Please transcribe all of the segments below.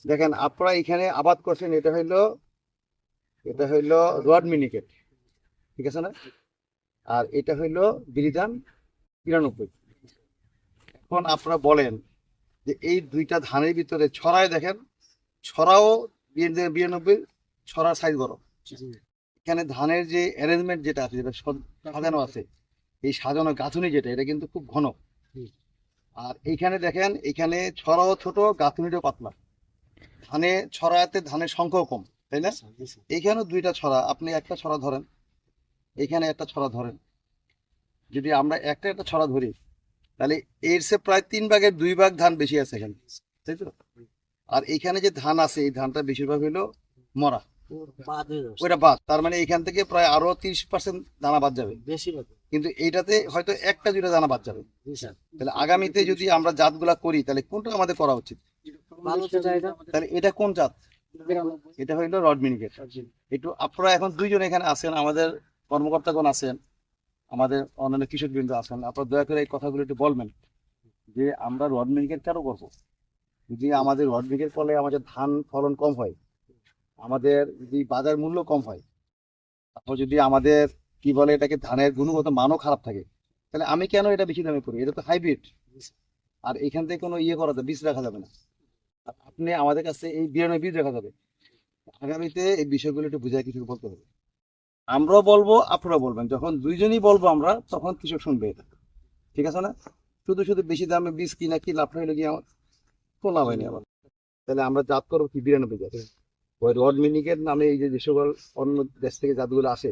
দেখেন আপনারা এখানে আবাদ করছেন, এটা হইলো রড মিনিকেট, ঠিক আছে না? আর এটা হইলো বিরিধান 93। এখন আপনারা বলেন যে এই দুইটা ধানের ভিতরে ছড়ায় দেখেন, ছড়াও 92, ছড়ার সাইজ বড়। এখানে ধানের যে অ্যারেঞ্জমেন্ট যেটা আছে, যেটা সাজানো আছে, এই সাজানো গাঁথুনি যেটা, এটা কিন্তু খুব ঘন। আর এইখানে দেখেন, এখানে ছড়াও ছোট, গাঁথুনিটাও পাতলা। ছড়াতে ধানের সংখ্যাও কম, তাই না? এইখানেও দুইটা ছড়া, আপনি একটা ছড়া ধরেন, এখানে একটা ছড়া ধরেন। যদি আমরা একটা ছড়া ধরি, তাহলে এর সে প্রায় 3/2 ধান বেশি আছে এখানে, তাই তো? আর এখানে যে ধান আছে, এই ধানটা বেশিরভাগ হইলো মরা, ওইটা বাদ। তার মানে এখান থেকে প্রায় আরো 30% দানা বাদ যাবে, কিন্তু এইটাতে হয়তো একটা দুইটা দানা বাদ যাবে। তাহলে আগামীতে যদি আমরা জাতগুলা করি, তাহলে কোনটা আমাদের করা উচিত? তাহলে এটা কোন জাত? এটা হইলো রড মিনিকেট। একটু আপনারা এখন দুইজন এখানে আছেন, আমাদের কর্মকর্তাগণ আছেন, আমাদের অন্যান্য কৃষক বৃন্দ আছেন, আপনারা দয়া করে এই কথাগুলো একটু বলবেন যে আমরা রড মিনিকেট কেন করবো। যদি আমাদের রড মিনিকেট করলে আমাদের ধান ফলন কম হয়, আমাদের যদি বাজার মূল্য কম হয়, তারপর যদি আমাদের কি বলে এটাকে ধানের গুণগত মানও খারাপ থাকে, তাহলে আমি কেন এটা বেশি দামে করি? এটা তো হাইব্রিড, আর এখান থেকে কোনো করা যাবে, বীজ রাখা যাবে না। আর আপনি আমাদের কাছে এই বিয়ানের বীজ রাখা যাবে। আগামীতে এই বিষয়গুলো একটু বুঝায় কিছু বলতে হবে। আমরাও বলবো, আপনারা বলবেন, যখন দুইজনই বলবো আমরা, তখন কৃষক শুনবে এটা, ঠিক আছে না? শুধু শুধু বেশি দামে বীজ কিনা কি লাভ হইলে গিয়ে আমার কোনো লাভ হয়নি আমার। তাহলে আমরা জাত করবো কি 92 জাত। ওই রড মিনিকেট নামে এই যে সকল অন্য দেশ থেকে জাতগুলো আসে,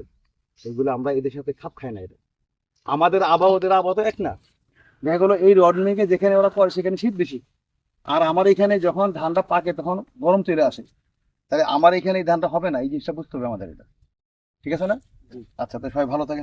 সেগুলো আমরা এদের সাথে খাপ খাই না। এটা আমাদের আবহাওয়া, ওদের আবহাওয়া তো এক না। দেখা গেলো এই রড মিনিকেট যেখানে ওরা করে সেখানে শীত বেশি, আর আমার এখানে যখন ধানটা পাকে তখন গরম চলে আসে। তাহলে আমার এখানে এই ধানটা হবে না, এই জিনিসটা বুঝতে হবে আমাদের। এটা ঠিক আছে না? আচ্ছা, তো সবাই ভালো থাকেন।